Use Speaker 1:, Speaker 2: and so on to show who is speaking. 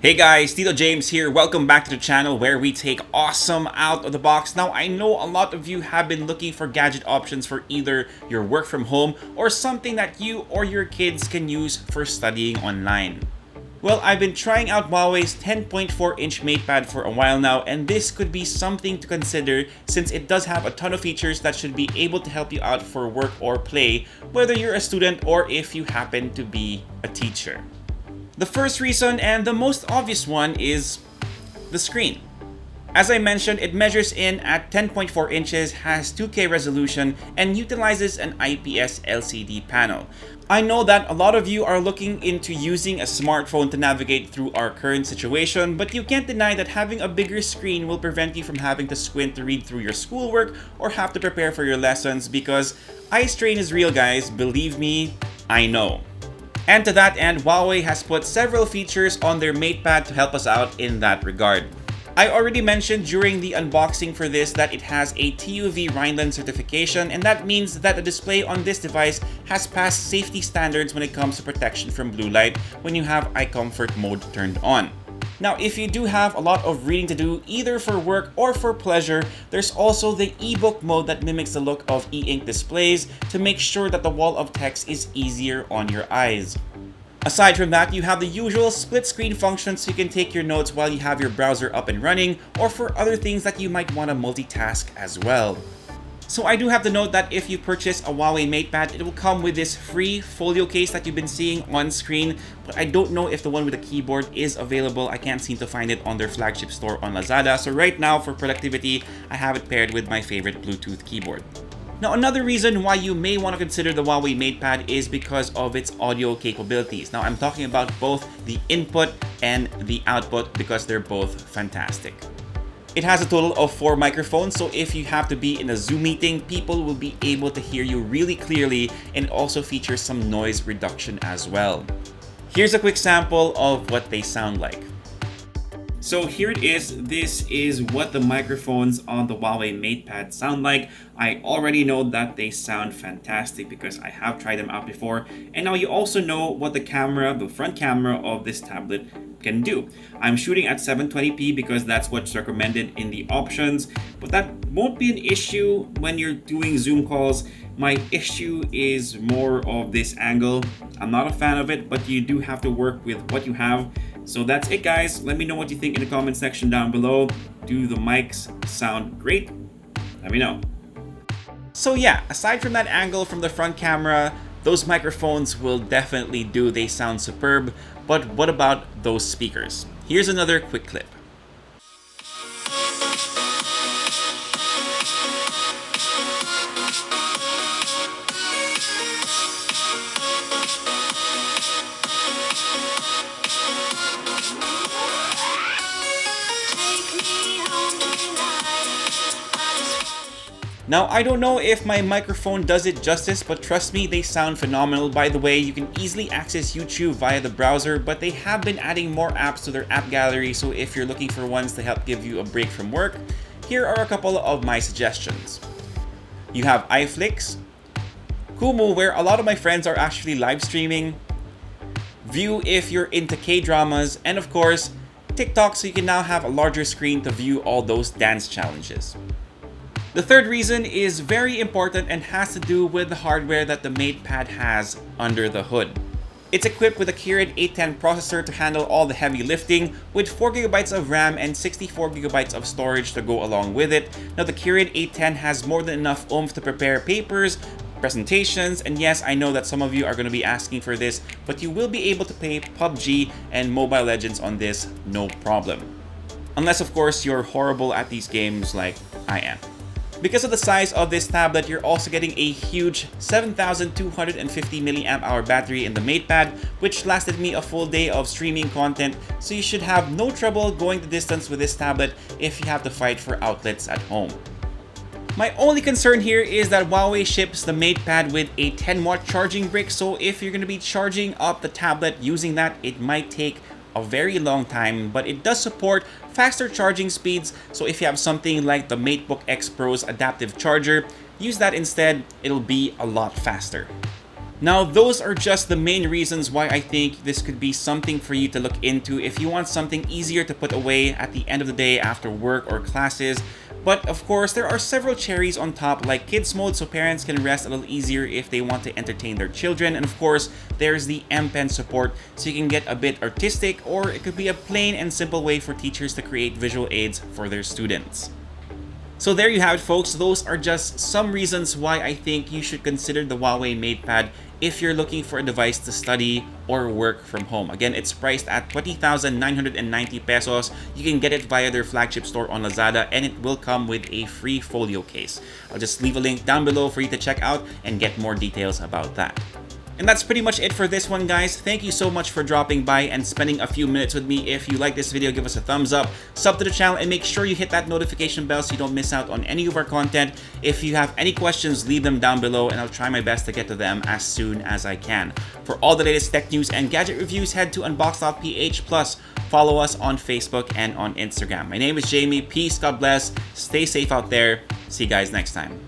Speaker 1: Hey guys, Tito James here. Welcome back to the channel where we take awesome out of the box. Now, I know a lot of you have been looking for gadget options for either your work from home or something that you or your kids can use for studying online. Well, I've been trying out Huawei's 10.4-inch Matepad for a while now, and this could be something to consider since it does have a ton of features that should be able to help you out for work or play, whether you're a student or if you happen to be a teacher. The first reason, and the most obvious one, is the screen. As I mentioned, it measures in at 10.4 inches, has 2K resolution, and utilizes an IPS LCD panel. I know that a lot of you are looking into using a smartphone to navigate through our current situation, but you can't deny that having a bigger screen will prevent you from having to squint to read through your schoolwork or have to prepare for your lessons, because eye strain is real, guys. Believe me, I know. And to that end, Huawei has put several features on their Matepad to help us out in that regard. I already mentioned during the unboxing for this that it has a TUV Rhineland certification, and that means that the display on this device has passed safety standards when it comes to protection from blue light when you have eye comfort mode turned on. Now, if you do have a lot of reading to do, either for work or for pleasure, there's also the ebook mode that mimics the look of e-ink displays to make sure that the wall of text is easier on your eyes. Aside from that, you have the usual split screen function so you can take your notes while you have your browser up and running, or for other things that you might want to multitask as well. So I do have to note that if you purchase a Huawei Matepad, it will come with this free folio case that you've been seeing on screen, but I don't know if the one with the keyboard is available. I can't seem to find it on their flagship store on Lazada. So right now, for productivity, I have it paired with my favorite Bluetooth keyboard. Now, another reason why you may want to consider the Huawei Matepad is because of its audio capabilities. Now, I'm talking about both the input and the output because they're both fantastic. It has a total of 4 microphones, so if you have to be in a Zoom meeting, people will be able to hear you really clearly, and it also features some noise reduction as well. Here's a quick sample of what they sound like. So here it is. This is what the microphones on the Huawei Matepad sound like. I already know that they sound fantastic because I have tried them out before. And now you also know what the front camera of this tablet can do. I'm shooting at 720p because that's what's recommended in the options, but that won't be an issue when you're doing Zoom calls. My issue is more of this angle. I'm not a fan of it, but you do have to work with what you have. So that's it, guys. Let me know what you think in the comment section down below. Do the mics sound great? Let me know. So yeah, aside from that angle from the front camera, those microphones will definitely do. They sound superb. But what about those speakers? Here's another quick clip. Now, I don't know if my microphone does it justice, but trust me, they sound phenomenal. By the way, you can easily access YouTube via the browser, but they have been adding more apps to their app gallery, so if you're looking for ones to help give you a break from work, here are a couple of my suggestions. You have iFlix, Kumu, where a lot of my friends are actually live streaming, View if you're into K-dramas, and of course, TikTok, so you can now have a larger screen to view all those dance challenges. The third reason is very important and has to do with the hardware that the Matepad has under the hood. It's equipped with a Kirin 810 processor to handle all the heavy lifting, with 4GB of RAM and 64GB of storage to go along with it. Now, the Kirin 810 has more than enough oomph to prepare papers, presentations, and yes, I know that some of you are going to be asking for this, but you will be able to play PUBG and Mobile Legends on this, no problem. Unless, of course, you're horrible at these games like I am. Because of the size of this tablet, you're also getting a huge 7,250 mAh battery in the Matepad, which lasted me a full day of streaming content, so you should have no trouble going the distance with this tablet if you have to fight for outlets at home. My only concern here is that Huawei ships the Matepad with a 10-watt charging brick, so if you're going to be charging up the tablet using that, it might take a very long time, but it does support faster charging speeds, so if you have something like the MateBook X Pro's adaptive charger, use that instead. It'll be a lot faster. Now, those are just the main reasons why I think this could be something for you to look into if you want something easier to put away at the end of the day after work or classes. But of course, there are several cherries on top, like kids mode, so parents can rest a little easier if they want to entertain their children. And of course, there's the M Pen support, so you can get a bit artistic, or it could be a plain and simple way for teachers to create visual aids for their students. So there you have it, folks. Those are just some reasons why I think you should consider the Huawei Matepad if you're looking for a device to study or work from home. Again, it's priced at 20,990 pesos. You can get it via their flagship store on Lazada, and it will come with a free folio case. I'll just leave a link down below for you to check out and get more details about that. And that's pretty much it for this one, guys. Thank you so much for dropping by and spending a few minutes with me. If you like this video, give us a thumbs up, sub to the channel, and make sure you hit that notification bell so you don't miss out on any of our content. If you have any questions, leave them down below and I'll try my best to get to them as soon as I can. For all the latest tech news and gadget reviews, head to unbox.ph, plus follow us on Facebook and on Instagram. My name is Jamie. Peace, God bless, stay safe out there. See you guys next time.